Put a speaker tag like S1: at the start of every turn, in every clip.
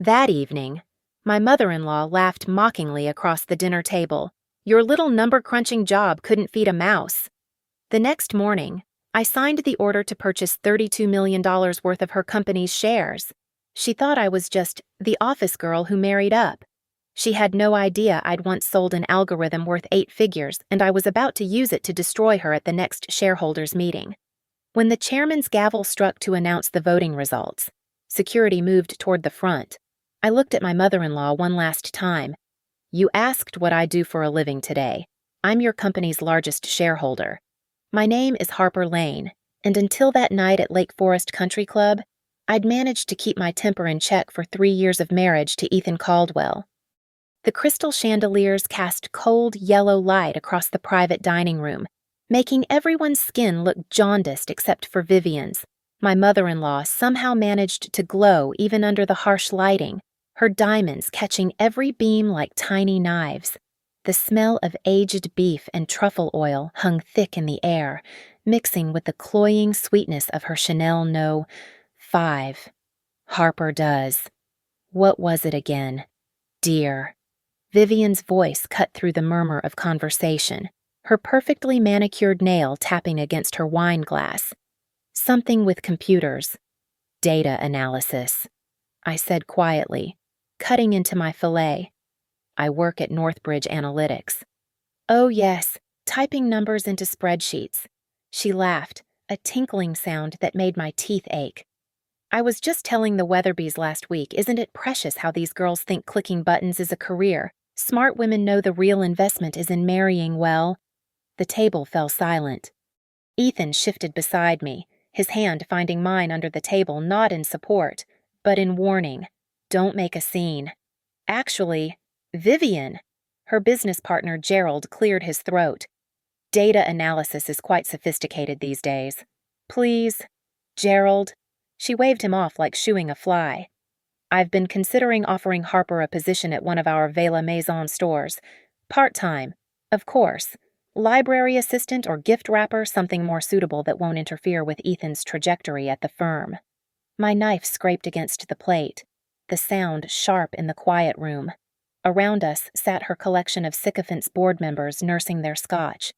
S1: That evening, my mother-in-law laughed mockingly across the dinner table. Your little number-crunching job couldn't feed a mouse. The next morning, I signed the order to purchase $32 million worth of her company's shares. She thought I was just the office girl who married up. She had no idea I'd once sold an algorithm worth 8 figures, and I was about to use it to destroy her at the next shareholders' meeting. When the chairman's gavel struck to announce the voting results, security moved toward the front. I looked at my mother-in-law one last time. You asked what I do for a living today. I'm your company's largest shareholder. My name is Harper Lane, and until that night at Lake Forest Country Club, I'd managed to keep my temper in check for 3 years of marriage to Ethan Caldwell. The crystal chandeliers cast cold yellow light across the private dining room, making everyone's skin look jaundiced except for Vivian's. My mother-in-law somehow managed to glow even under the harsh lighting, her diamonds catching every beam like tiny knives. The smell of aged beef and truffle oil hung thick in the air, mixing with the cloying sweetness of her Chanel No. 5. Harper does. What was it again? Dear. Vivian's voice cut through the murmur of conversation, her perfectly manicured nail tapping against her wine glass. Something with computers. Data analysis. I said quietly, cutting into my fillet. I work at Northbridge Analytics. Oh yes, typing numbers into spreadsheets. She laughed, a tinkling sound that made my teeth ache. I was just telling the Weatherbys last week, isn't it precious how these girls think clicking buttons is a career? Smart women know the real investment is in marrying well. The table fell silent. Ethan shifted beside me, his hand finding mine under the table not in support, but in warning. Don't make a scene. Actually, Vivian! Her business partner Gerald cleared his throat. Data analysis is quite sophisticated these days. Please, Gerald. She waved him off like shooing a fly. I've been considering offering Harper a position at one of our Vela Maison stores. Part-time, of course. Library assistant or gift wrapper, something more suitable that won't interfere with Ethan's trajectory at the firm. My knife scraped against the plate, the sound sharp in the quiet room. Around us sat her collection of sycophants board members nursing their scotch,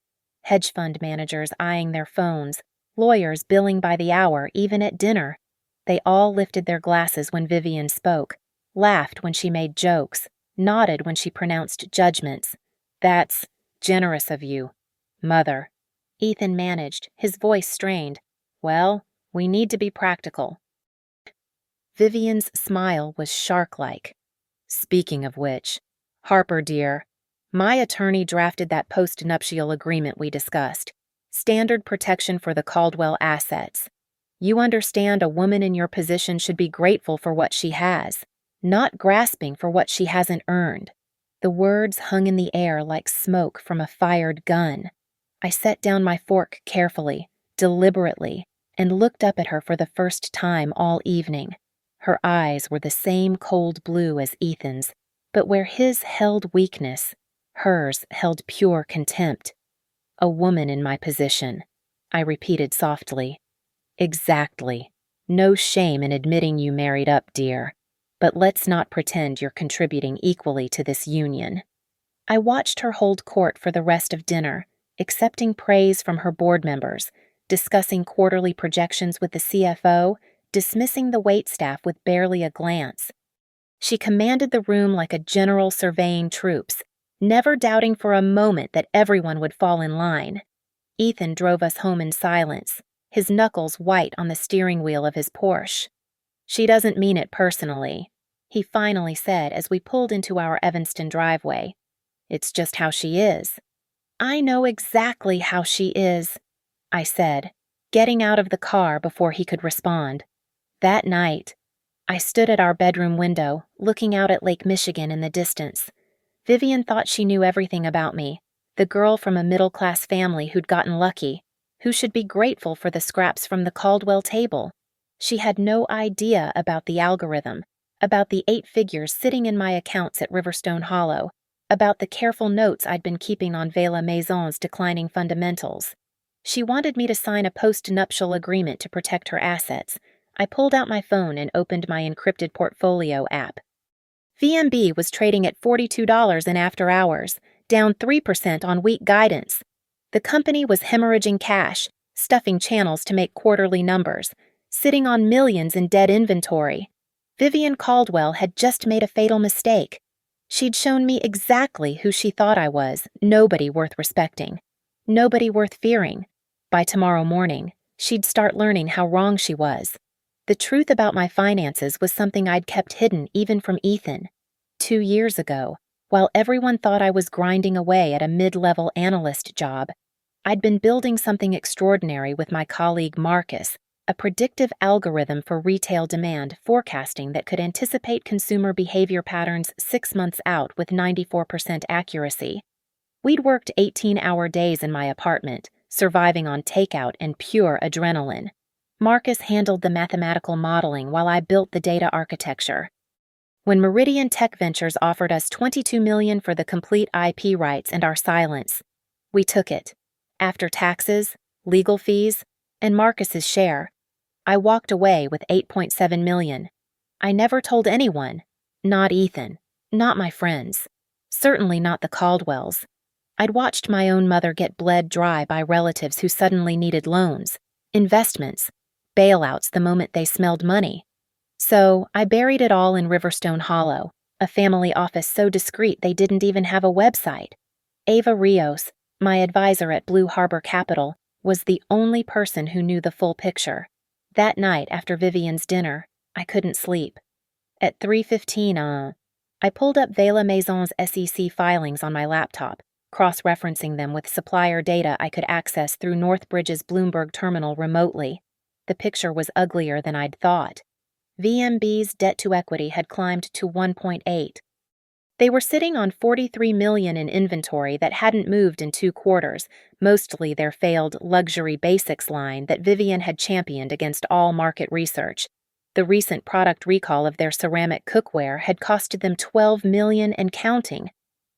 S1: hedge fund managers eyeing their phones, lawyers billing by the hour even at dinner. They all lifted their glasses when Vivian spoke, laughed when she made jokes, nodded when she pronounced judgments. That's generous of you, Mother. Ethan managed, his voice strained. Well, we need to be practical. Vivian's smile was shark-like. Speaking of which, Harper, dear, my attorney drafted that post-nuptial agreement we discussed. Standard protection for the Caldwell assets. You understand a woman in your position should be grateful for what she has, not grasping for what she hasn't earned. The words hung in the air like smoke from a fired gun. I set down my fork carefully, deliberately, and looked up at her for the first time all evening. Her eyes were the same cold blue as Ethan's, but where his held weakness, hers held pure contempt. A woman in my position, I repeated softly. Exactly. No shame in admitting you married up, dear. But let's not pretend you're contributing equally to this union. I watched her hold court for the rest of dinner, accepting praise from her board members, discussing quarterly projections with the CFO, dismissing the waitstaff with barely a glance. She commanded the room like a general surveying troops, never doubting for a moment that everyone would fall in line. Ethan drove us home in silence, his knuckles white on the steering wheel of his Porsche. She doesn't mean it personally, he finally said as we pulled into our Evanston driveway. It's just how she is. I know exactly how she is, I said, getting out of the car before he could respond. That night, I stood at our bedroom window, looking out at Lake Michigan in the distance. Vivian thought she knew everything about me, the girl from a middle-class family who'd gotten lucky, who should be grateful for the scraps from the Caldwell table. She had no idea about the algorithm, about the 8 figures sitting in my accounts at Riverstone Hollow, about the careful notes I'd been keeping on Vela Maison's declining fundamentals. She wanted me to sign a post-nuptial agreement to protect her assets. I pulled out my phone and opened my encrypted portfolio app, VMB was trading at $42 in after hours, down 3% on weak guidance. The company was hemorrhaging cash, stuffing channels to make quarterly numbers, sitting on millions in dead inventory. Vivian Caldwell had just made a fatal mistake. She'd shown me exactly who she thought I was, nobody worth respecting, nobody worth fearing. By tomorrow morning, she'd start learning how wrong she was. The truth about my finances was something I'd kept hidden even from Ethan. 2 years ago, while everyone thought I was grinding away at a mid-level analyst job, I'd been building something extraordinary with my colleague Marcus, a predictive algorithm for retail demand forecasting that could anticipate consumer behavior patterns 6 months out with 94% accuracy. We'd worked 18-hour days in my apartment, surviving on takeout and pure adrenaline. Marcus handled the mathematical modeling while I built the data architecture. When Meridian Tech Ventures offered us $22 million for the complete IP rights and our silence, we took it. After taxes, legal fees, and Marcus's share, I walked away with $8.7 million. I never told anyone, not Ethan, not my friends, certainly not the Caldwells. I'd watched my own mother get bled dry by relatives who suddenly needed loans, investments, bailouts the moment they smelled money. So I buried it all in Riverstone Hollow, a family office so discreet they didn't even have a website. Ava Rios, my advisor at Blue Harbor Capital, was the only person who knew the full picture. That night after Vivian's dinner, I couldn't sleep. At 3:15, I pulled up Vela Maison's SEC filings on my laptop, cross-referencing them with supplier data I could access through Northbridge's Bloomberg terminal remotely. The picture was uglier than I'd thought. VMB's debt-to-equity had climbed to 1.8. They were sitting on $43 million in inventory that hadn't moved in 2 quarters, mostly their failed luxury basics line that Vivian had championed against all market research. The recent product recall of their ceramic cookware had costed them $12 million and counting.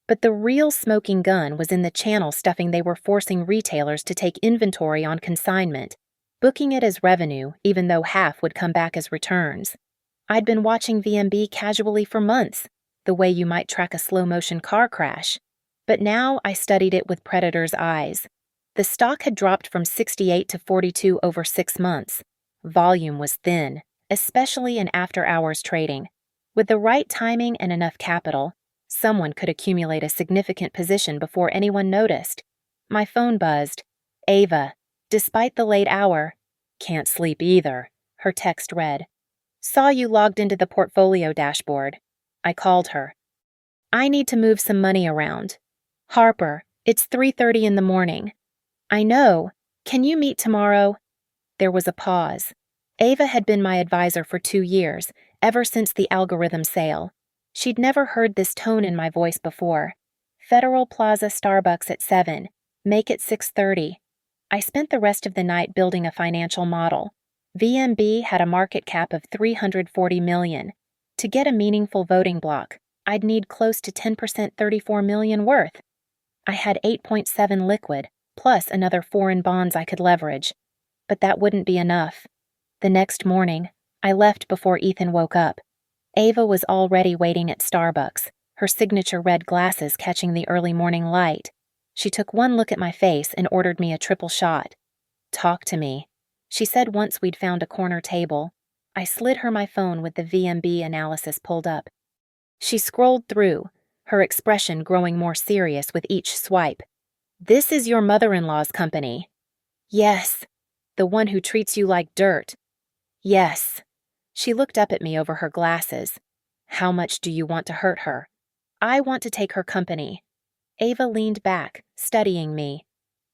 S1: But the real smoking gun was in the channel stuffing they were forcing retailers to take inventory on consignment, booking it as revenue even though half would come back as returns. I'd been watching VMB casually for months, the way you might track a slow-motion car crash. But now I studied it with predator's eyes. The stock had dropped from 68 to 42 over 6 months. Volume was thin, especially in after-hours trading. With the right timing and enough capital, someone could accumulate a significant position before anyone noticed. My phone buzzed. Ava, despite the late hour, can't sleep either, her text read. Saw you logged into the portfolio dashboard. I called her. I need to move some money around. Harper, it's 3:30 in the morning. I know. Can you meet tomorrow? There was a pause. Ava had been my advisor for 2 years, ever since the algorithm sale. She'd never heard this tone in my voice before. Federal Plaza Starbucks at 7. Make it 6:30. I spent the rest of the night building a financial model. VMB had a market cap of $340 million. To get a meaningful voting block, I'd need close to 10% $34 million worth. I had 8.7 liquid, plus another foreign bonds I could leverage. But that wouldn't be enough. The next morning, I left before Ethan woke up. Ava was already waiting at Starbucks, her signature red glasses catching the early morning light. She took one look at my face and ordered me a triple shot. Talk to me, she said once we'd found a corner table. I slid her my phone with the VMB analysis pulled up. She scrolled through, her expression growing more serious with each swipe. This is your mother-in-law's company. Yes. The one who treats you like dirt. Yes. She looked up at me over her glasses. How much do you want to hurt her? I want to take her company. Ava leaned back, studying me.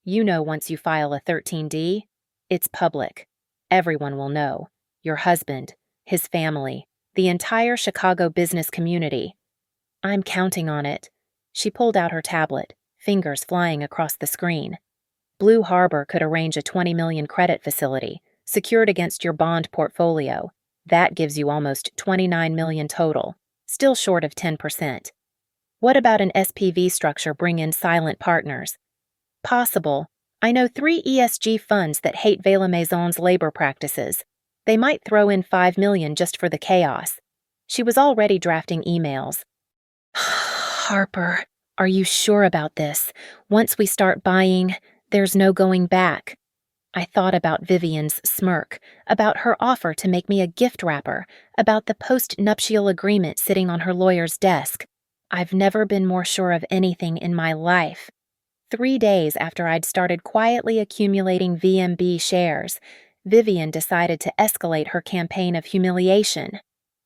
S1: You know once you file a 13D, it's public. Everyone will know. Your husband, his family, the entire Chicago business community. I'm counting on it. She pulled out her tablet, fingers flying across the screen. Blue Harbor could arrange a $20 million credit facility, secured against your bond portfolio. That gives you almost $29 million total, still short of 10%. What about an SPV structure bring in silent partners? Possible. I know 3 ESG funds that hate Vela Maison's labor practices. They might throw in $5 million just for the chaos. She was already drafting emails. Harper, are you sure about this? Once we start buying, there's no going back. I thought about Vivian's smirk, about her offer to make me a gift wrapper, about the post-nuptial agreement sitting on her lawyer's desk. I've never been more sure of anything in my life. 3 days after I'd started quietly accumulating VMB shares, Vivian decided to escalate her campaign of humiliation.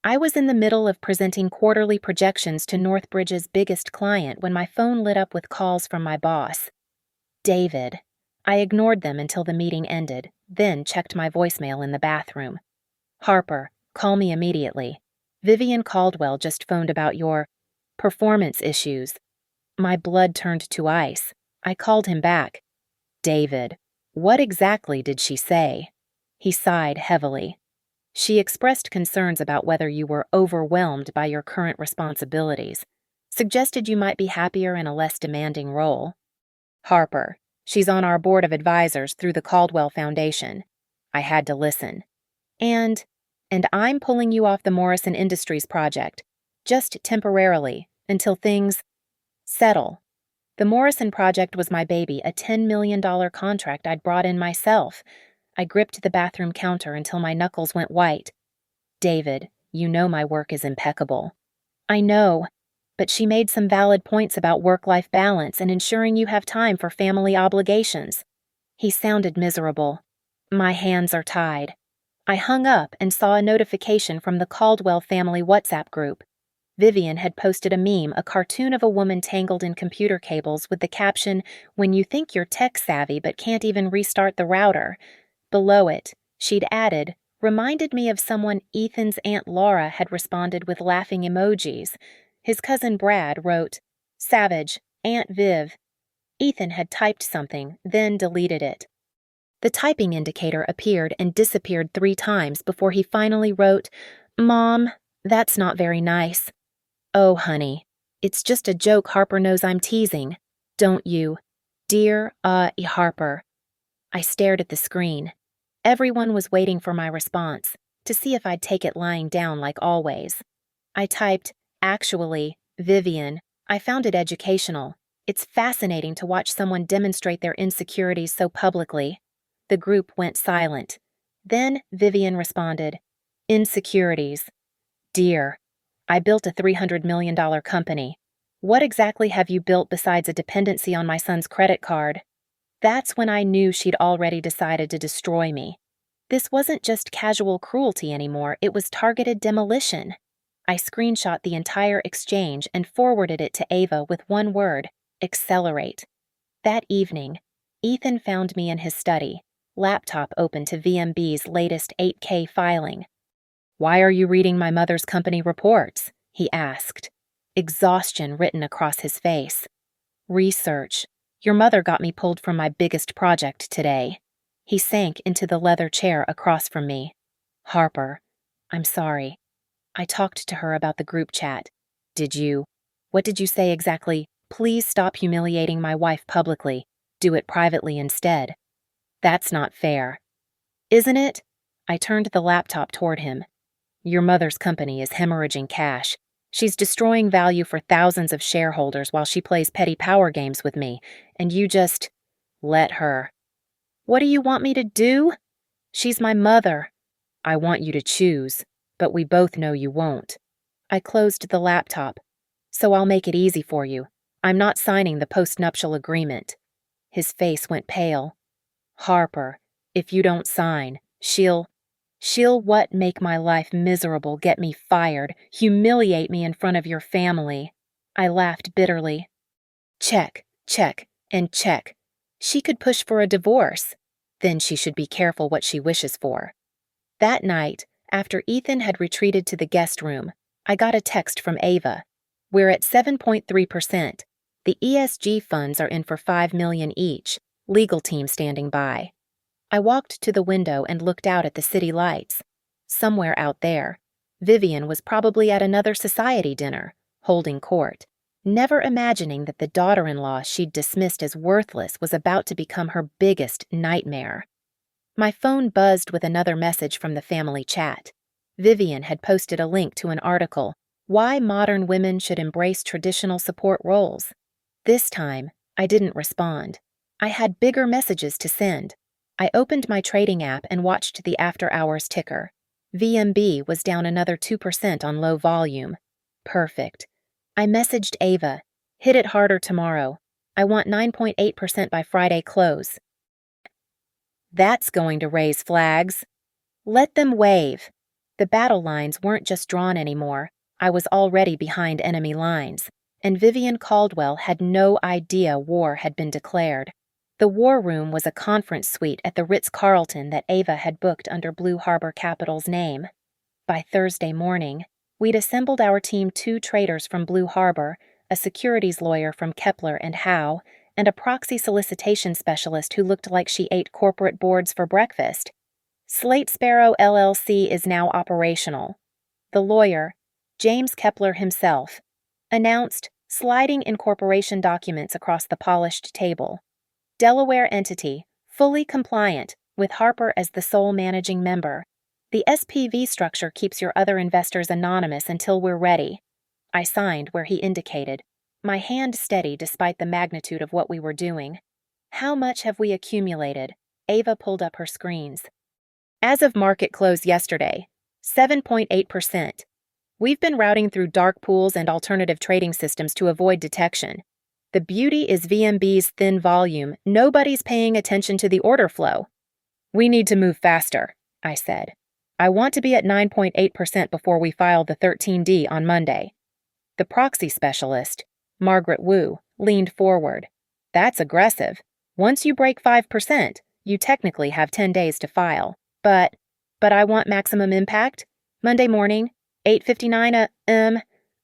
S1: I was in the middle of presenting quarterly projections to Northbridge's biggest client when my phone lit up with calls from my boss. David. I ignored them until the meeting ended, then checked my voicemail in the bathroom. Harper, call me immediately. Vivian Caldwell just phoned about your performance issues. My blood turned to ice. I called him back. David, what exactly did she say? He sighed heavily. She expressed concerns about whether you were overwhelmed by your current responsibilities, suggested you might be happier in a less demanding role. Harper, she's on our board of advisors through the Caldwell Foundation. I had to listen. And I'm pulling you off the Morrison Industries project, just temporarily, until things settle. The Morrison project was my baby, a $10 million contract I'd brought in myself. I gripped the bathroom counter until my knuckles went white. David, you know my work is impeccable. I know, but she made some valid points about work-life balance and ensuring you have time for family obligations. He sounded miserable. My hands are tied. I hung up and saw a notification from the Caldwell family WhatsApp group. Vivian had posted a meme, a cartoon of a woman tangled in computer cables with the caption, "When you think you're tech-savvy but can't even restart the router." Below it, she'd added, "Reminded me of someone Ethan's Aunt Laura had responded with laughing emojis." His cousin Brad wrote, "Savage, Aunt Viv." Ethan had typed something, then deleted it. The typing indicator appeared and disappeared 3 times before he finally wrote, "Mom, that's not very nice." "Oh, honey, it's just a joke. Harper knows I'm teasing. Don't you? Dear, Harper." I stared at the screen. Everyone was waiting for my response, to see if I'd take it lying down like always. I typed, "Actually, Vivian, I found it educational. It's fascinating to watch someone demonstrate their insecurities so publicly." The group went silent. Then Vivian responded, "Insecurities. Dear, I built a $300 million company. What exactly have you built besides a dependency on my son's credit card?" That's when I knew she'd already decided to destroy me. This wasn't just casual cruelty anymore, it was targeted demolition. I screenshot the entire exchange and forwarded it to Ava with one word: accelerate. That evening, Ethan found me in his study, laptop open to VMB's latest 8K filing. "Why are you reading my mother's company reports?" he asked, exhaustion written across his face. "Research. Your mother got me pulled from my biggest project today." He sank into the leather chair across from me. "Harper, I'm sorry. I talked to her about the group chat." "Did you? What did you say exactly?" "Please stop humiliating my wife publicly. Do it privately instead." "That's not fair." "Isn't it?" I turned the laptop toward him. "Your mother's company is hemorrhaging cash. She's destroying value for thousands of shareholders while she plays petty power games with me, and you just let her." "What do you want me to do?" "She's my mother." "I want you to choose, but we both know you won't." I closed the laptop. "So I'll make it easy for you. I'm not signing the post-nuptial agreement." His face went pale. "Harper, if you don't sign, she'll what? Make my life miserable, get me fired, humiliate me in front of your family." I laughed bitterly. Check, check, and check. She could push for a divorce. Then she should be careful what she wishes for. That night, after Ethan had retreated to the guest room, I got a text from Ava. "We're at 7.3%. The ESG funds are in for $5 million each. Legal team standing by." I walked to the window and looked out at the city lights. Somewhere out there, Vivian was probably at another society dinner, holding court, never imagining that the daughter-in-law she'd dismissed as worthless was about to become her biggest nightmare. My phone buzzed with another message from the family chat. Vivian had posted a link to an article, Why Modern Women Should Embrace Traditional Support Roles. This time, I didn't respond. I had bigger messages to send. I opened my trading app and watched the after-hours ticker. VMB was down another 2% on low volume. Perfect. I messaged Ava, hit it harder tomorrow. I want 9.8% by Friday close. That's going to raise flags. Let them wave. The battle lines weren't just drawn anymore. I was already behind enemy lines, and Vivian Caldwell had no idea war had been declared. The war room was a conference suite at the Ritz-Carlton that Ava had booked under Blue Harbor Capital's name. By Thursday morning, we'd assembled our team 2 traders from Blue Harbor, a securities lawyer from Kepler and Howe, and a proxy solicitation specialist who looked like she ate corporate boards for breakfast. Slate Sparrow LLC is now operational. The lawyer, James Kepler himself, announced, sliding incorporation documents across the polished table. Delaware entity, fully compliant, with Harper as the sole managing member. The SPV structure keeps your other investors anonymous until we're ready. I signed where he indicated, my hand steady despite the magnitude of what we were doing. How much have we accumulated? Ava pulled up her screens. As of market close yesterday, 7.8%. We've been routing through dark pools and alternative trading systems to avoid detection. The beauty is VMB's thin volume. Nobody's paying attention to the order flow. We need to move faster, I said. I want to be at 9.8% before we file the 13D on Monday. The proxy specialist, Margaret Wu, leaned forward. That's aggressive. Once you break 5%, you technically have 10 days to file. But I want maximum impact. Monday morning, 8:59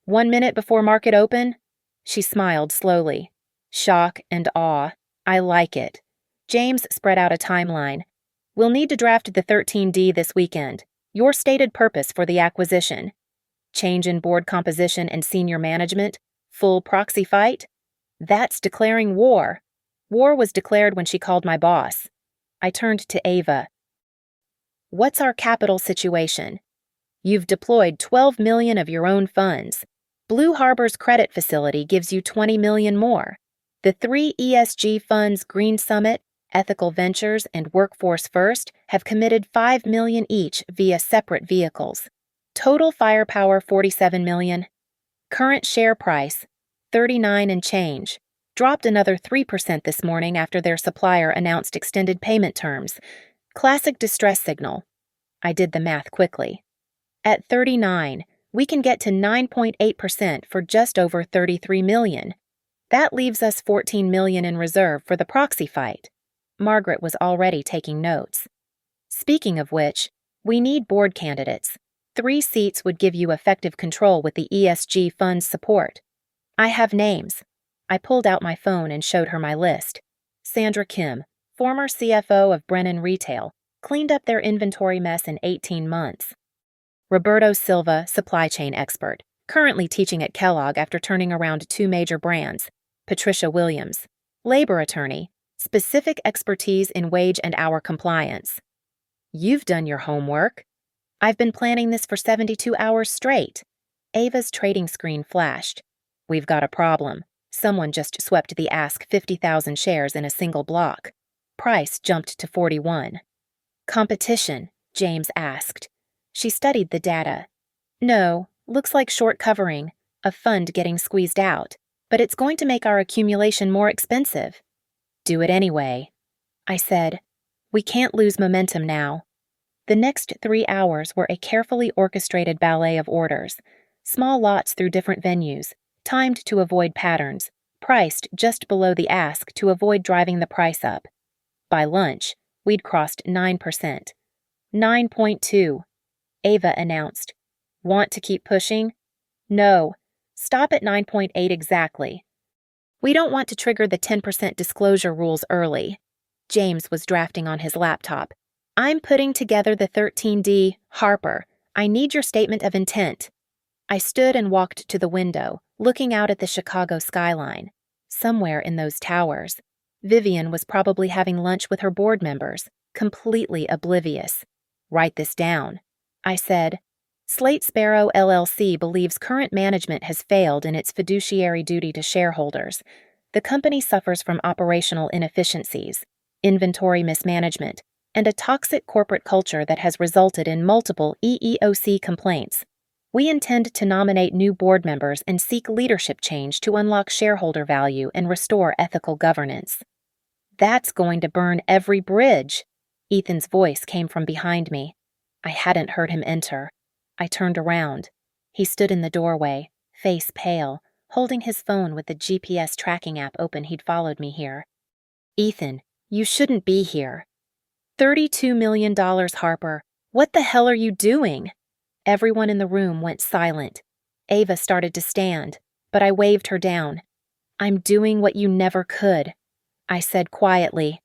S1: 1 minute before market open. She smiled slowly. Shock and awe. I like it. James spread out a timeline. We'll need to draft the 13D this weekend. Your stated purpose for the acquisition. Change in board composition and senior management. Full proxy fight. That's declaring war. War was declared when she called my boss. I turned to Ava. What's our capital situation? You've deployed $12 million of your own funds. Blue Harbor's credit facility gives you $20 million more. The 3 ESG funds, Green Summit, Ethical Ventures, and Workforce First, have committed $5 million each via separate vehicles. Total firepower $47 million. Current share price, 39 and change. Dropped another 3% this morning after their supplier announced extended payment terms. Classic distress signal. I did the math quickly. At 39, we can get to 9.8% for just over $33 million. That leaves us $14 million in reserve for the proxy fight. Margaret was already taking notes. Speaking of which, we need board candidates. 3 seats would give you effective control with the ESG fund's support. I have names. I pulled out my phone and showed her my list. Sandra Kim, former CFO of Brennan Retail, cleaned up their inventory mess in 18 months. Roberto Silva, supply chain expert, currently teaching at Kellogg after turning around 2 major brands. Patricia Williams, labor attorney, specific expertise in wage and hour compliance. You've done your homework. I've been planning this for 72 hours straight. Ava's trading screen flashed. We've got a problem. Someone just swept the ask 50,000 shares in a single block. Price jumped to 41. Competition, James asked. She studied the data. No, looks like short covering, a fund getting squeezed out, but it's going to make our accumulation more expensive. Do it anyway. I said, we can't lose momentum now. The next 3 hours were a carefully orchestrated ballet of orders, small lots through different venues, timed to avoid patterns, priced just below the ask to avoid driving the price up. By lunch, we'd crossed 9%. 9.2. Ava announced, Want to keep pushing? No. Stop at 9.8 exactly. We don't want to trigger the 10% disclosure rules early. James was drafting on his laptop. I'm putting together the 13D. Harper, I need your statement of intent. I stood and walked to the window, looking out at the Chicago skyline. Somewhere in those towers, Vivian was probably having lunch with her board members, completely oblivious. Write this down, I said, Slate Sparrow LLC believes current management has failed in its fiduciary duty to shareholders. The company suffers from operational inefficiencies, inventory mismanagement, and a toxic corporate culture that has resulted in multiple EEOC complaints. We intend to nominate new board members and seek leadership change to unlock shareholder value and restore ethical governance. That's going to burn every bridge. Ethan's voice came from behind me. I hadn't heard him enter. I turned around. He stood in the doorway, face pale, holding his phone with the GPS tracking app open. He'd followed me here. Ethan, you shouldn't be here. $32 million, Harper. What the hell are you doing? Everyone in the room went silent. Ava started to stand, but I waved her down. I'm doing what you never could, I said quietly,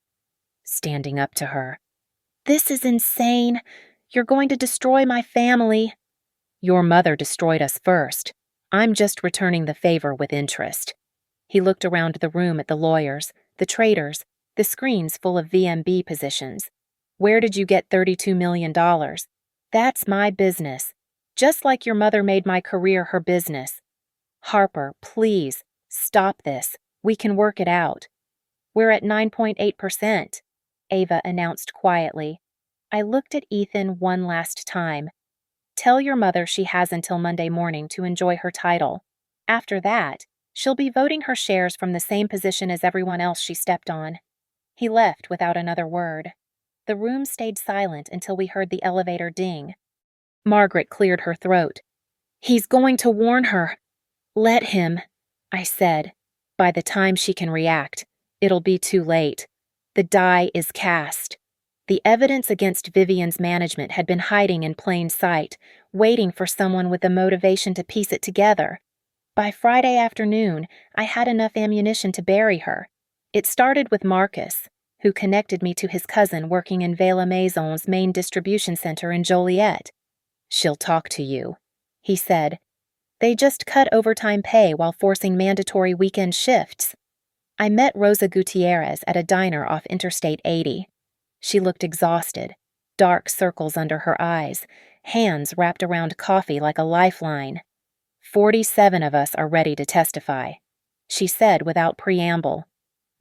S1: standing up to her. This is insane. You're going to destroy my family. Your mother destroyed us first. I'm just returning the favor with interest. He looked around the room at the lawyers, the traders, the screens full of VMB positions. Where did you get $32 million? That's my business. Just like your mother made my career her business. Harper, please, stop this. We can work it out. We're at 9.8%, Ava announced quietly. I looked at Ethan one last time. Tell your mother she has until Monday morning to enjoy her title. After that, she'll be voting her shares from the same position as everyone else she stepped on. He left without another word. The room stayed silent until we heard the elevator ding. Margaret cleared her throat. He's going to warn her. Let him, I said. By the time she can react, it'll be too late. The die is cast. The evidence against Vivian's management had been hiding in plain sight, waiting for someone with the motivation to piece it together. By Friday afternoon, I had enough ammunition to bury her. It started with Marcus, who connected me to his cousin working in Vela Maison's main distribution center in Joliet. She'll talk to you, he said. They just cut overtime pay while forcing mandatory weekend shifts. I met Rosa Gutierrez at a diner off Interstate 80. She looked exhausted, dark circles under her eyes, hands wrapped around coffee like a lifeline. 47 of us are ready to testify, she said without preamble.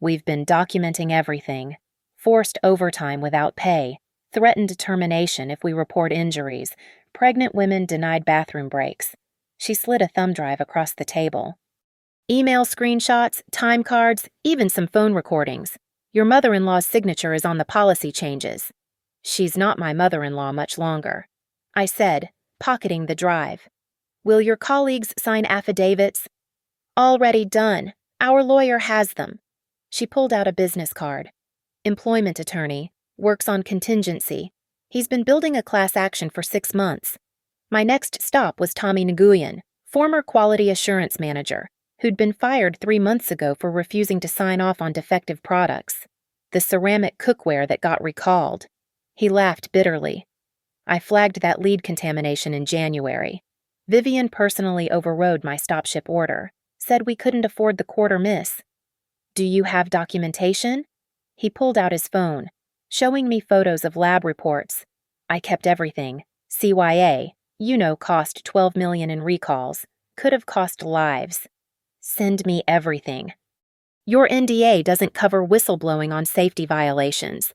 S1: We've been documenting everything, forced overtime without pay, threatened termination if we report injuries, pregnant women denied bathroom breaks. She slid a thumb drive across the table. Email screenshots, time cards, even some phone recordings. Your mother-in-law's signature is on the policy changes. She's not my mother-in-law much longer, I said, pocketing the drive. Will your colleagues sign affidavits? Already done. Our lawyer has them. She pulled out a business card. Employment attorney, works on contingency. He's been building a class action for 6 months. My next stop was Tommy Nguyen, former quality assurance manager, who'd been fired 3 months ago for refusing to sign off on defective products. The ceramic cookware that got recalled. He laughed bitterly. I flagged that lead contamination in January. Vivian personally overrode my stop-ship order, said we couldn't afford the quarter miss. Do you have documentation? He pulled out his phone, showing me photos of lab reports. I kept everything. CYA, cost $12 million in recalls. Could have cost lives. Send me everything. Your NDA doesn't cover whistleblowing on safety violations.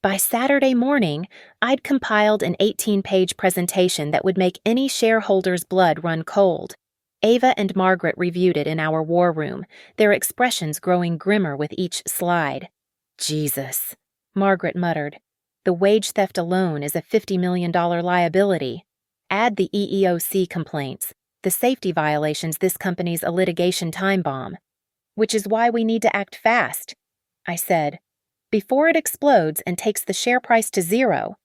S1: By Saturday morning, I'd compiled an 18-page presentation that would make any shareholder's blood run cold. Ava and Margaret reviewed it in our war room, their expressions growing grimmer with each slide. Jesus, Margaret muttered. The wage theft alone is a $50 million liability. Add the EEOC complaints, the safety violations this company's a litigation time bomb. Which is why we need to act fast, I said. Before it explodes and takes the share price to zero.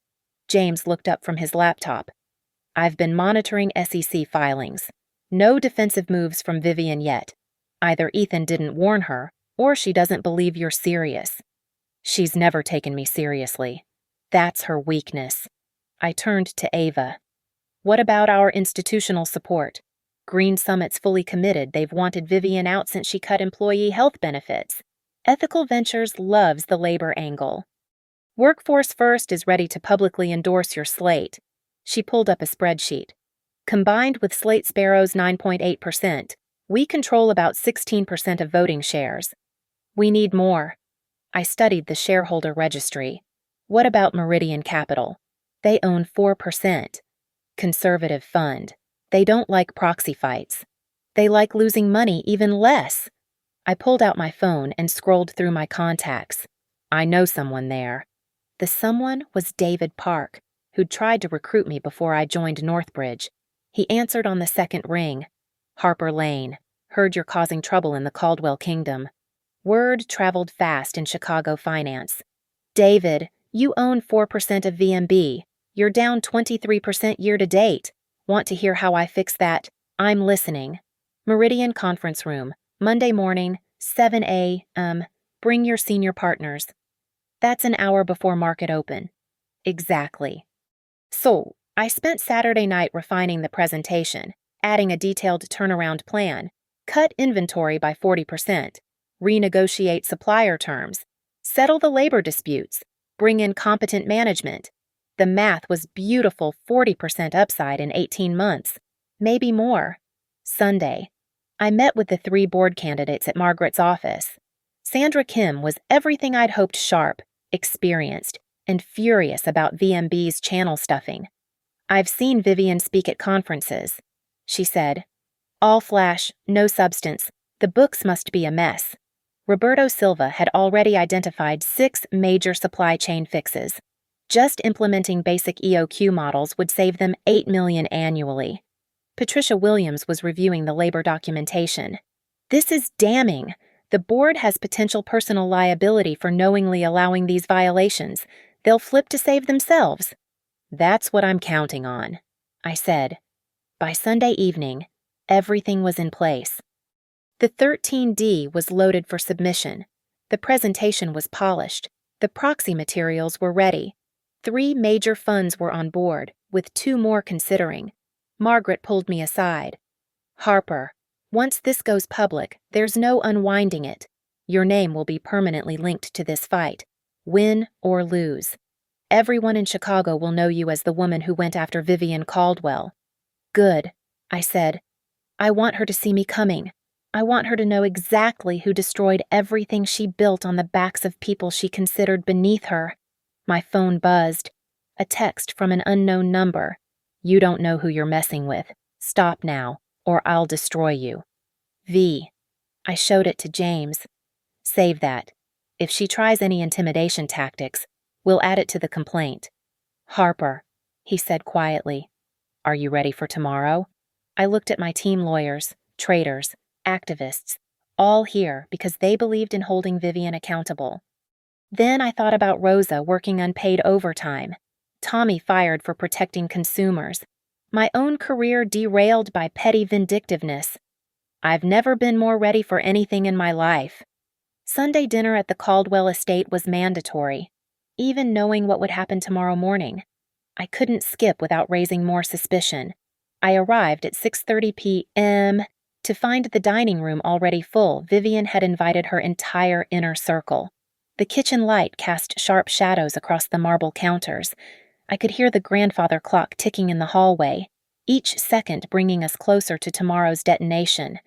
S1: James looked up from his laptop. I've been monitoring SEC filings. No defensive moves from Vivian yet. Either Ethan didn't warn her, or she doesn't believe you're serious. She's never taken me seriously. That's her weakness. I turned to Ava. What about our institutional support? Green Summit's fully committed. They've wanted Vivian out since she cut employee health benefits. Ethical Ventures loves the labor angle. Workforce First is ready to publicly endorse your slate. She pulled up a spreadsheet. Combined with Slate Sparrow's 9.8%, we control about 16% of voting shares. We need more. I studied the shareholder registry. What about Meridian Capital? They own 4%. Conservative fund. They don't like proxy fights. They like losing money even less. I pulled out my phone and scrolled through my contacts. I know someone there. The someone was David Park, who'd tried to recruit me before I joined Northbridge. He answered on the second ring. Harper Lane. Heard you're causing trouble in the Caldwell Kingdom. Word traveled fast in Chicago finance. David, you own 4% of VMB. You're down 23% year to date. Want to hear how I fix that? I'm listening. Meridian Conference Room, Monday morning, 7 a.m. Bring your senior partners. That's an hour before market open. Exactly. So, I spent Saturday night refining the presentation, adding a detailed turnaround plan, cut inventory by 40%, renegotiate supplier terms, settle the labor disputes, bring in competent management. The math was beautiful 40% upside in 18 months, maybe more. Sunday, I met with the 3 board candidates at Margaret's office. Sandra Kim was everything I'd hoped: sharp, experienced, and furious about VMB's channel stuffing. I've seen Vivian speak at conferences, she said. All flash, no substance. The books must be a mess. Roberto Silva had already identified 6 major supply chain fixes. Just implementing basic EOQ models would save them $8 million annually. Patricia Williams was reviewing the labor documentation. This is damning. The board has potential personal liability for knowingly allowing these violations. They'll flip to save themselves. That's what I'm counting on, I said. By Sunday evening, everything was in place. The 13D was loaded for submission. The presentation was polished. The proxy materials were ready. 3 major funds were on board, with 2 more considering. Margaret pulled me aside. Harper, once this goes public, there's no unwinding it. Your name will be permanently linked to this fight, win or lose. Everyone in Chicago will know you as the woman who went after Vivian Caldwell. Good, I said. I want her to see me coming. I want her to know exactly who destroyed everything she built on the backs of people she considered beneath her. My phone buzzed. A text from an unknown number. You don't know who you're messing with. Stop now, or I'll destroy you. V. I showed it to James. Save that. If she tries any intimidation tactics, we'll add it to the complaint. Harper, he said quietly. Are you ready for tomorrow? I looked at my team: lawyers, traders, activists, all here because they believed in holding Vivian accountable. Then I thought about Rosa working unpaid overtime, Tommy fired for protecting consumers, my own career derailed by petty vindictiveness. I've never been more ready for anything in my life. Sunday dinner at the Caldwell estate was mandatory, even knowing what would happen tomorrow morning. I couldn't skip without raising more suspicion. I arrived at 6:30 p.m. to find the dining room already full. Vivian had invited her entire inner circle. The kitchen light cast sharp shadows across the marble counters. I could hear the grandfather clock ticking in the hallway, each second bringing us closer to tomorrow's detonation.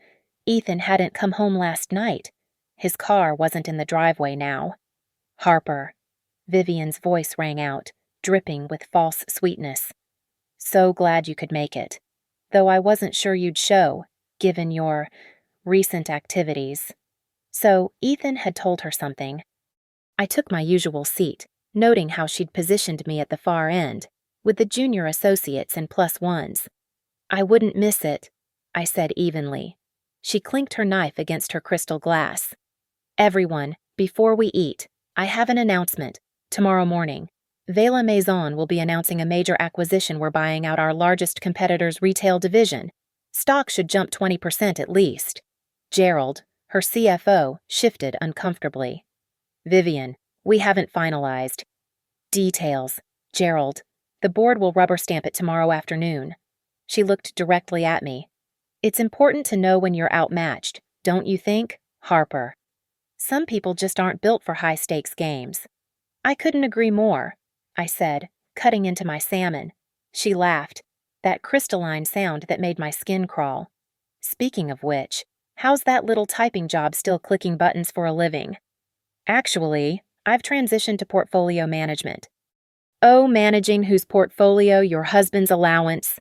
S1: Ethan hadn't come home last night. His car wasn't in the driveway now. Harper. Vivian's voice rang out, dripping with false sweetness. So glad you could make it. Though I wasn't sure you'd show, given your recent activities. So Ethan had told her something. I took my usual seat, noting how she'd positioned me at the far end, with the junior associates and plus ones. I wouldn't miss it, I said evenly. She clinked her knife against her crystal glass. Everyone, before we eat, I have an announcement. Tomorrow morning, Vela Maison will be announcing a major acquisition. We're buying out our largest competitor's retail division. Stock should jump 20% at least. Gerald, her CFO, shifted uncomfortably. Vivian, we haven't finalized. Details. Gerald, the board will rubber stamp it tomorrow afternoon. She looked directly at me. It's important to know when you're outmatched, don't you think, Harper? Some people just aren't built for high-stakes games. I couldn't agree more, I said, cutting into my salmon. She laughed. that crystalline sound that made my skin crawl. Speaking of which, how's that little typing job still clicking buttons for a living? Actually, I've transitioned to portfolio management. Oh, managing whose portfolio your husband's allowance.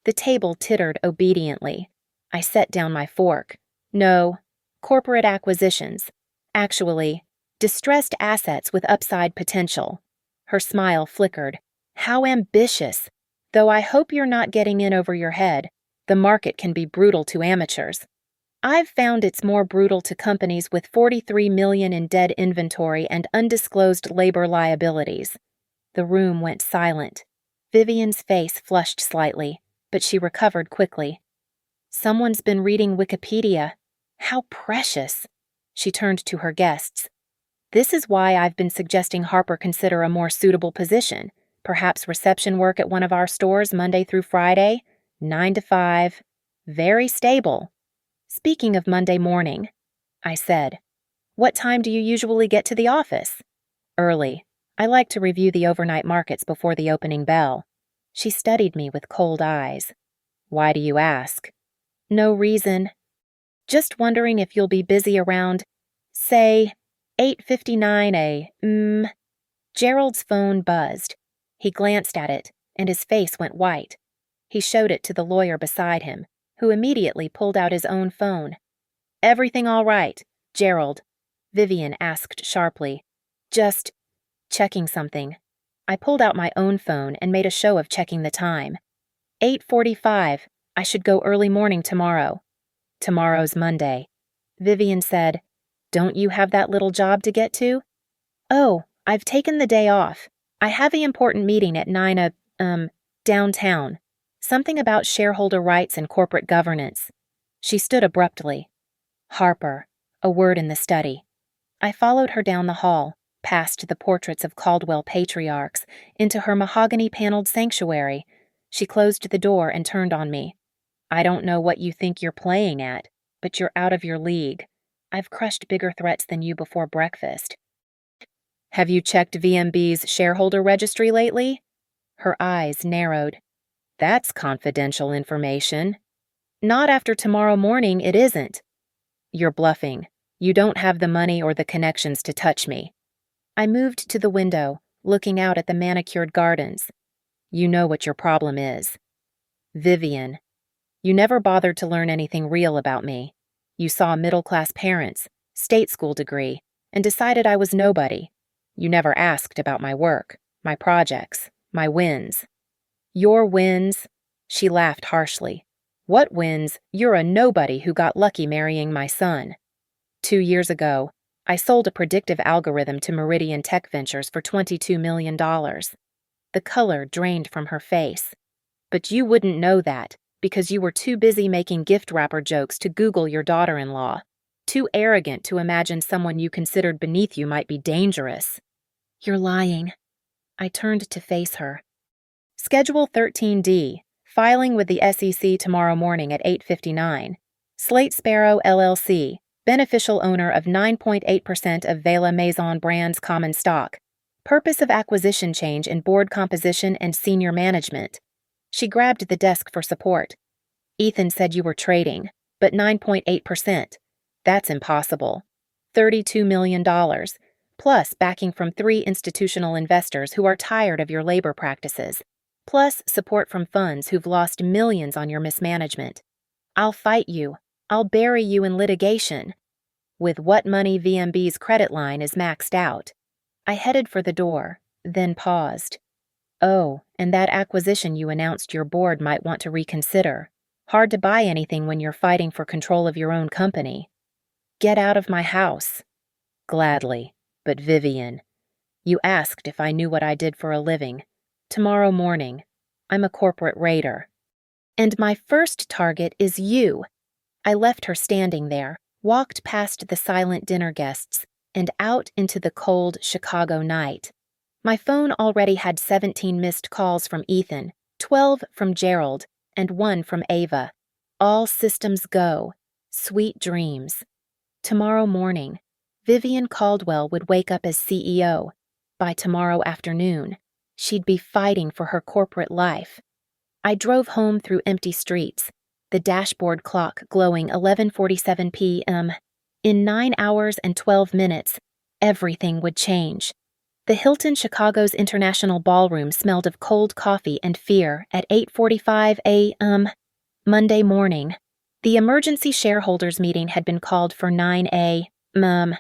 S1: The table tittered obediently. I set down my fork. No, corporate acquisitions. Actually, distressed assets with upside potential. Her smile flickered. How ambitious! Though I hope you're not getting in over your head. The market can be brutal to amateurs. I've found it's more brutal to companies with $43 million in dead inventory and undisclosed labor liabilities. The room went silent. Vivian's face flushed slightly, but she recovered quickly. Someone's been reading Wikipedia. How precious! She turned to her guests. This is why I've been suggesting Harper consider a more suitable position, perhaps reception work at one of our stores Monday through Friday, 9 to 5. Very stable. Speaking of Monday morning, I said, what time do you usually get to the office? Early. I like to review the overnight markets before the opening bell. She studied me with cold eyes. Why do you ask? No reason. Just wondering if you'll be busy around, say, 8:59 a.m. Gerald's phone buzzed. He glanced at it, and his face went white. He showed it to the lawyer beside him, who immediately pulled out his own phone. Everything all right, Gerald? Vivian asked sharply. Just checking something. I pulled out my own phone and made a show of checking the time. 8:45. I should go early morning tomorrow. Tomorrow's Monday. Vivian said, don't you have that little job to get to? Oh, I've taken the day off. I have an important meeting at 9 downtown. Something about shareholder rights and corporate governance. She stood abruptly. Harper, a word in the study. I followed her down the hall, past the portraits of Caldwell patriarchs, into her mahogany-paneled sanctuary. She closed the door and turned on me. I don't know what you think you're playing at, but you're out of your league. I've crushed bigger threats than you before breakfast. Have you checked VMB's shareholder registry lately? Her eyes narrowed. That's confidential information. Not after tomorrow morning, it isn't. You're bluffing. You don't have the money or the connections to touch me. I moved to the window, looking out at the manicured gardens. You know what your problem is. Vivian. You never bothered to learn anything real about me. You saw middle-class parents, state school degree, and decided I was nobody. You never asked about my work, my projects, my wins. Your wins? She laughed harshly. What wins? You're a nobody who got lucky marrying my son. 2 years ago, I sold a predictive algorithm to Meridian Tech Ventures for $22 million. The color drained from her face. But you wouldn't know that, because you were too busy making gift wrapper jokes to Google your daughter-in-law. Too arrogant to imagine someone you considered beneath you might be dangerous. You're lying. I turned to face her. Schedule 13D, filing with the SEC tomorrow morning at 8:59. Slate Sparrow LLC, beneficial owner of 9.8% of Vela Maison Brands common stock. Purpose of acquisition change in board composition and senior management. She grabbed the desk for support. Ethan said you were trading, but 9.8%. That's impossible. $32 million, plus backing from 3 institutional investors who are tired of your labor practices, plus support from funds who've lost millions on your mismanagement. I'll fight you. I'll bury you in litigation. With what money VMB's credit line is maxed out. I headed for the door, then paused. Oh, and that acquisition you announced your board might want to reconsider. Hard to buy anything when you're fighting for control of your own company. Get out of my house. Gladly, but Vivian, you asked if I knew what I did for a living. Tomorrow morning, I'm a corporate raider. And my first target is you. I left her standing there, walked past the silent dinner guests, and out into the cold Chicago night. My phone already had 17 missed calls from Ethan, 12 from Gerald, and 1 from Ava. All systems go. Sweet dreams. Tomorrow morning, Vivian Caldwell would wake up as CEO. By tomorrow afternoon, she'd be fighting for her corporate life. I drove home through empty streets, the dashboard clock glowing 11:47 p.m. In 9 hours and 12 minutes, everything would change. The Hilton Chicago's International Ballroom smelled of cold coffee and fear at 8:45 a.m. Monday morning. The emergency shareholders meeting had been called for 9 a.m.,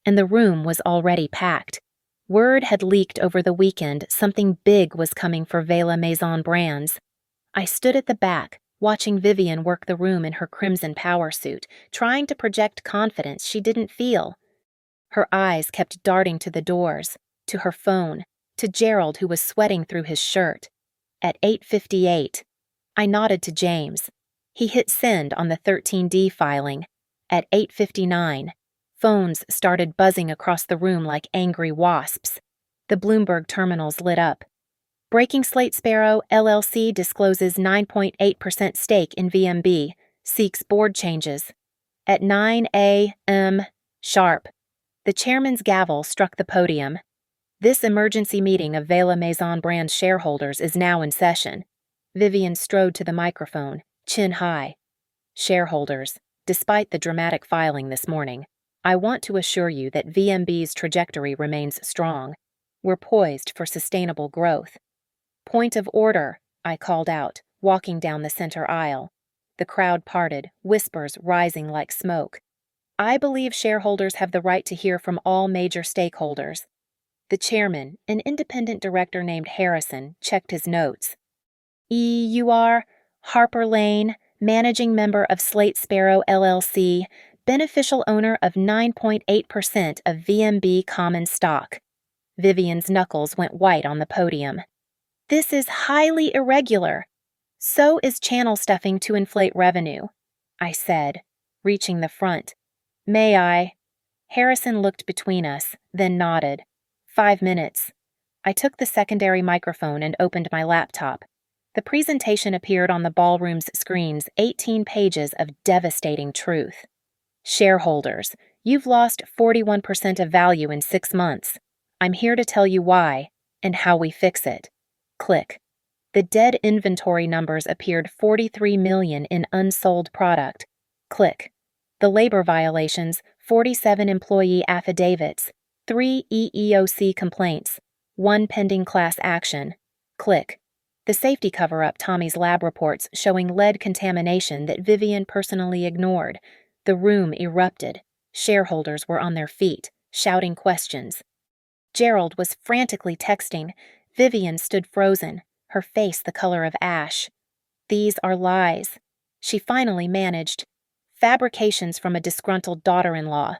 S1: and the room was already packed. Word had leaked over the weekend something big was coming for Vela Maison Brands. I stood at the back, watching Vivian work the room in her crimson power suit, trying to project confidence she didn't feel. Her eyes kept darting to the doors, to her phone, to Gerald who was sweating through his shirt. At 8:58, I nodded to James. He hit send on the 13D filing. At 8:59, phones started buzzing across the room like angry wasps. The Bloomberg terminals lit up. Breaking Slate Sparrow LLC discloses 9.8% stake in VMB, seeks board changes. At 9 a.m. sharp, the chairman's gavel struck the podium. This emergency meeting of Vela Maison Brands shareholders is now in session. Vivian strode to the microphone, chin high. Shareholders, despite the dramatic filing this morning, I want to assure you that VMB's trajectory remains strong. We're poised for sustainable growth. Point of order, I called out, walking down the center aisle. The crowd parted, whispers rising like smoke. I believe shareholders have the right to hear from all major stakeholders. The chairman, an independent director named Harrison, checked his notes. You are Harper Lane, managing member of Slate Sparrow LLC, beneficial owner of 9.8% of VMB common stock. Vivian's knuckles went white on the podium. This is highly irregular. So is channel stuffing to inflate revenue, I said, reaching the front. May I? Harrison looked between us, then nodded. 5 minutes. I took the secondary microphone and opened my laptop. The presentation appeared on the ballroom's screens, 18 pages of devastating truth. Shareholders, you've lost 41% of value in 6 months. I'm here to tell you why and how we fix it. Click. The dead inventory numbers appeared 43 million in unsold product. Click. The labor violations, 47 employee affidavits, 3 EEOC complaints, 1 pending class action. Click. The safety cover-up Tommy's lab reports showing lead contamination that Vivian personally ignored. The room erupted. Shareholders were on their feet, shouting questions. Gerald was frantically texting. Vivian stood frozen, her face the color of ash. These are lies. She finally managed. Fabrications from a disgruntled daughter-in-law.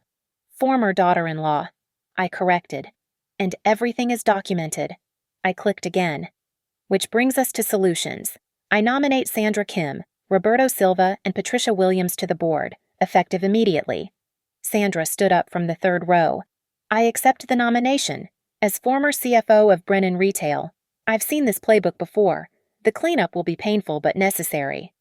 S1: Former daughter-in-law. I corrected. And everything is documented. I clicked again. Which brings us to solutions. I nominate Sandra Kim, Roberto Silva, and Patricia Williams to the board, effective immediately. Sandra stood up from the third row. I accept the nomination. As former CFO of Brennan Retail, I've seen this playbook before. The cleanup will be painful but necessary.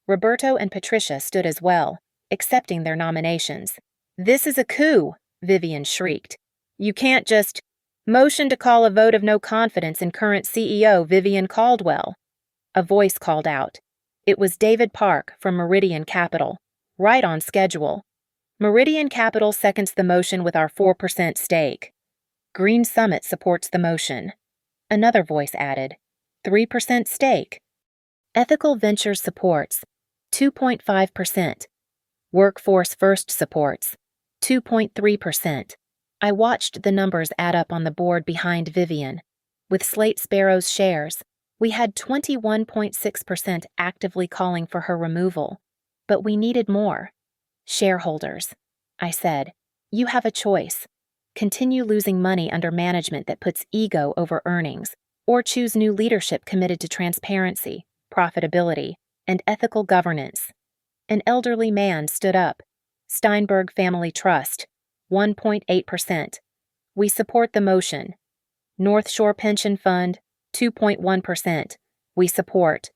S1: Roberto and Patricia stood as well, accepting their nominations. This is a coup, Vivian shrieked. You can't just motion to call a vote of no confidence in current CEO Vivian Caldwell. A voice called out. It was David Park from Meridian Capital, right on schedule. Meridian Capital seconds the motion with our 4% stake. Green Summit supports the motion. Another voice added, 3% stake. Ethical Ventures supports, 2.5%. Workforce First supports, 2.3%. I watched the numbers add up on the board behind Vivian. With Slate Sparrow's shares, we had 21.6% actively calling for her removal. But we needed more. Shareholders, I said, you have a choice. Continue losing money under management that puts ego over earnings, or choose new leadership committed to transparency, profitability, and ethical governance. An elderly man stood up. Steinberg Family Trust, 1.8%. We support the motion. North Shore Pension Fund, 2.1%. We support.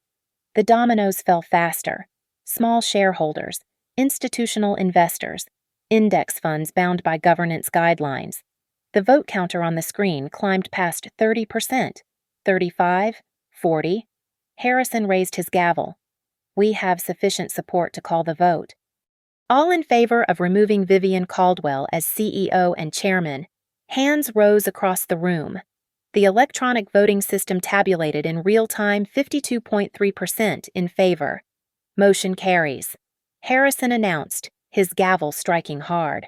S1: The dominoes fell faster. Small shareholders, institutional investors, index funds bound by governance guidelines. The vote counter on the screen climbed past 30%, 35, 40. Harrison raised his gavel. We have sufficient support to call the vote. All in favor of removing Vivian Caldwell as CEO and chairman. Hands rose across the room. The electronic voting system tabulated in real time 52.3% in favor. Motion carries. Harrison announced, his gavel striking hard.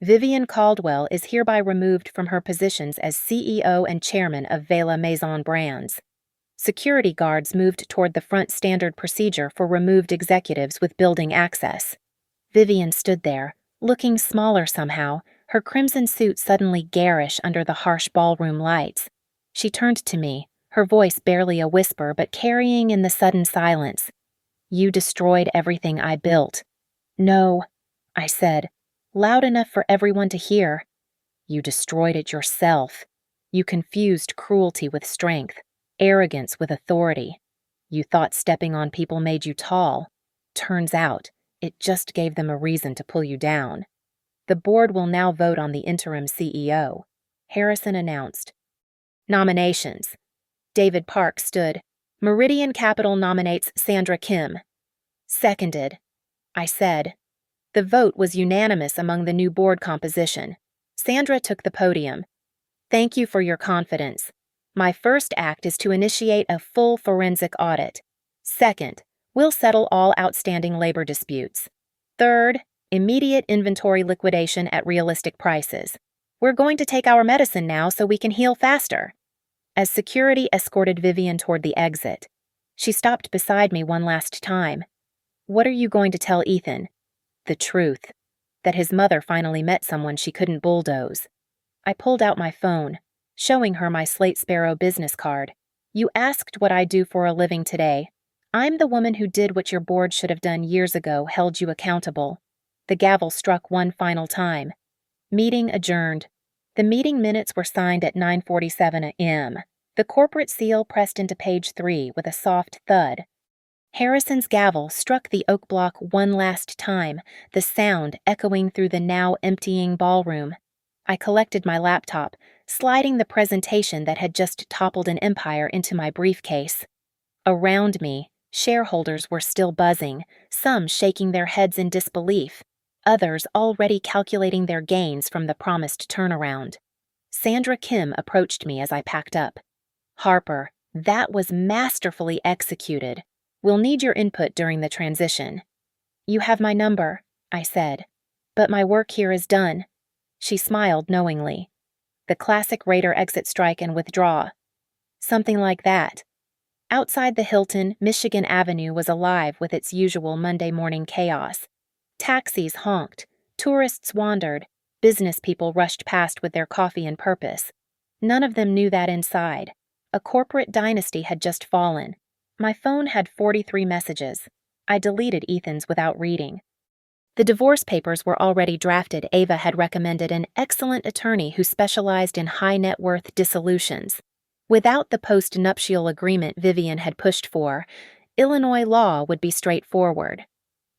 S1: Vivian Caldwell is hereby removed from her positions as CEO and chairman of Vela Maison Brands. Security guards moved toward the front standard procedure for removed executives with building access. Vivian stood there, looking smaller somehow, her crimson suit suddenly garish under the harsh ballroom lights. She turned to me, her voice barely a whisper but carrying in the sudden silence. You destroyed everything I built. No, I said, loud enough for everyone to hear. You destroyed it yourself. You confused cruelty with strength, arrogance with authority. You thought stepping on people made you tall. Turns out, it just gave them a reason to pull you down. The board will now vote on the interim CEO, Harrison announced. Nominations. David Park stood. Meridian Capital nominates Sandra Kim. Seconded, I said. The vote was unanimous among the new board composition. Sandra took the podium. Thank you for your confidence. My first act is to initiate a full forensic audit. Second, we'll settle all outstanding labor disputes. Third, immediate inventory liquidation at realistic prices. We're going to take our medicine now so we can heal faster. As security escorted Vivian toward the exit, she stopped beside me one last time. What are you going to tell Ethan? The truth. That his mother finally met someone she couldn't bulldoze. I pulled out my phone, showing her my Slate Sparrow business card. You asked what I do for a living today. I'm the woman who did what your board should have done years ago, held you accountable. The gavel struck one final time. Meeting adjourned. The meeting minutes were signed at 9:47 a.m. The corporate seal pressed into page 3 with a soft thud. Harrison's gavel struck the oak block one last time, the sound echoing through the now emptying ballroom. I collected my laptop, sliding the presentation that had just toppled an empire into my briefcase. Around me, shareholders were still buzzing, some shaking their heads in disbelief, others already calculating their gains from the promised turnaround. Sandra Kim approached me as I packed up. Harper, that was masterfully executed. We'll need your input during the transition. You have my number, I said. But my work here is done. She smiled knowingly. The classic Raider exit strike and withdraw. Something like that. Outside the Hilton, Michigan Avenue was alive with its usual Monday morning chaos. Taxis honked, tourists wandered, business people rushed past with their coffee and purpose. None of them knew that inside. A corporate dynasty had just fallen. My phone had 43 messages. I deleted Ethan's without reading. The divorce papers were already drafted. Ava had recommended an excellent attorney who specialized in high-net-worth dissolutions. Without the post-nuptial agreement Vivian had pushed for, Illinois law would be straightforward.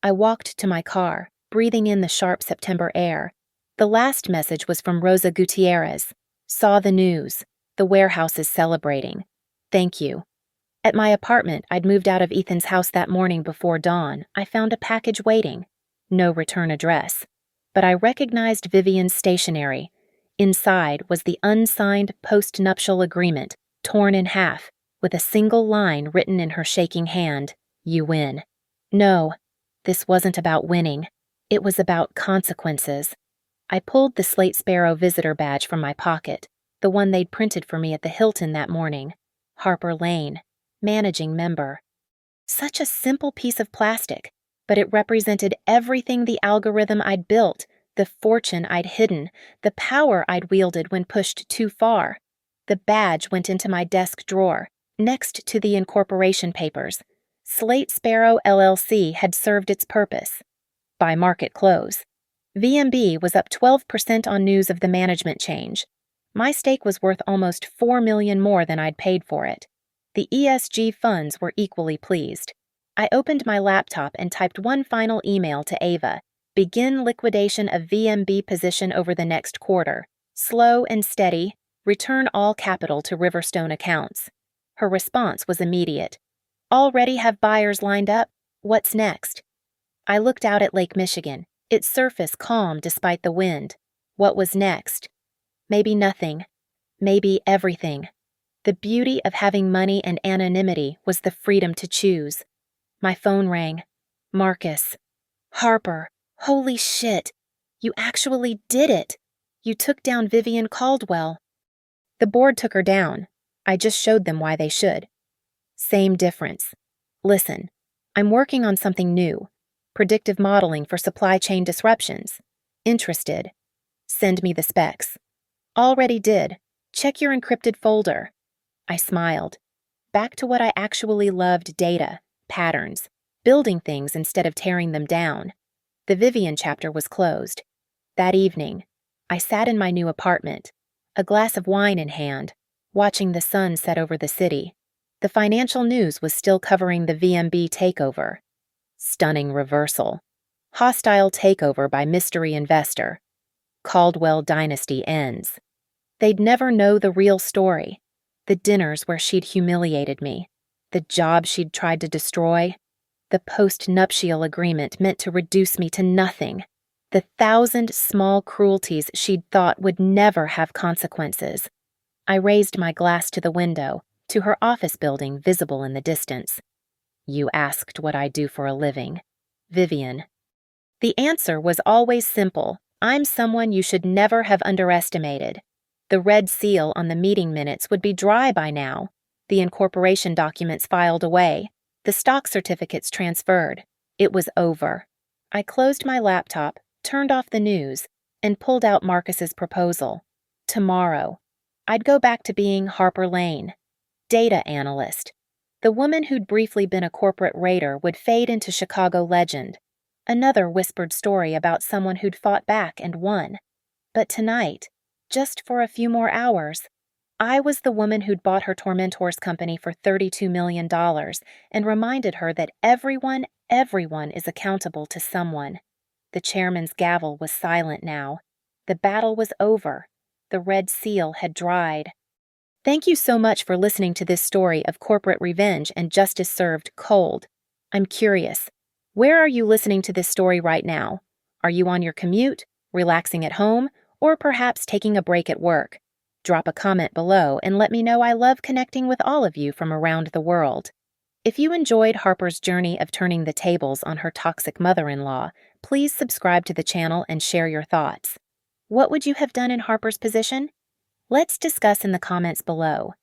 S1: I walked to my car, breathing in the sharp September air. The last message was from Rosa Gutierrez. Saw the news. The warehouse is celebrating. Thank you. At my apartment, I'd moved out of Ethan's house that morning before dawn. I found a package waiting. No return address. But I recognized Vivian's stationery. Inside was the unsigned post-nuptial agreement, torn in half, with a single line written in her shaking hand, "You win." No, this wasn't about winning. It was about consequences. I pulled the Slate Sparrow visitor badge from my pocket, the one they'd printed for me at the Hilton that morning. Harper Lane. Managing member. Such a simple piece of plastic, but it represented everything the algorithm I'd built, the fortune I'd hidden, the power I'd wielded when pushed too far. The badge went into my desk drawer, next to the incorporation papers. Slate Sparrow LLC had served its purpose. By market close, VMB was up 12% on news of the management change. My stake was worth almost $4 million more than I'd paid for it. The ESG funds were equally pleased. I opened my laptop and typed one final email to Ava. Begin liquidation of VMB position over the next quarter. Slow and steady. Return all capital to Riverstone accounts. Her response was immediate. Already have buyers lined up? What's next? I looked out at Lake Michigan, its surface calm despite the wind. What was next? Maybe nothing. Maybe everything. The beauty of having money and anonymity was the freedom to choose. My phone rang. Marcus. Harper. Holy shit. You actually did it. You took down Vivian Caldwell. The board took her down. I just showed them why they should. Same difference. Listen, I'm working on something new. Predictive modeling for supply chain disruptions. Interested? Send me the specs. Already did. Check your encrypted folder. I smiled. Back to what I actually loved: data, patterns, building things instead of tearing them down. The Vivian chapter was closed. That evening, I sat in my new apartment, a glass of wine in hand, watching the sun set over the city. The financial news was still covering the VMB takeover. Stunning reversal. Hostile takeover by mystery investor. Caldwell dynasty ends. They'd never know the real story. The dinners where she'd humiliated me. The job she'd tried to destroy. The post-nuptial agreement meant to reduce me to nothing. The 1,000 small cruelties she'd thought would never have consequences. I raised my glass to the window, to her office building visible in the distance. You asked what I do for a living. Vivian. The answer was always simple. I'm someone you should never have underestimated. The red seal on the meeting minutes would be dry by now. The incorporation documents filed away. The stock certificates transferred. It was over. I closed my laptop, turned off the news, and pulled out Marcus's proposal. Tomorrow, I'd go back to being Harper Lane. Data analyst. The woman who'd briefly been a corporate raider would fade into Chicago legend. Another whispered story about someone who'd fought back and won. But tonight, just for a few more hours, I was the woman who'd bought her tormentor's company for $32 million and reminded her that everyone is accountable to someone. The chairman's gavel was silent now. The battle was over. The red seal had dried. Thank you so much for listening to this story of corporate revenge and justice served cold. I'm curious. Where are you listening to this story right now? Are you on your commute, relaxing at home, or perhaps taking a break at work? Drop a comment below and let me know. I love connecting with all of you from around the world. If you enjoyed Harper's journey of turning the tables on her toxic mother-in-law, please subscribe to the channel and share your thoughts. What would you have done in Harper's position? Let's discuss in the comments below.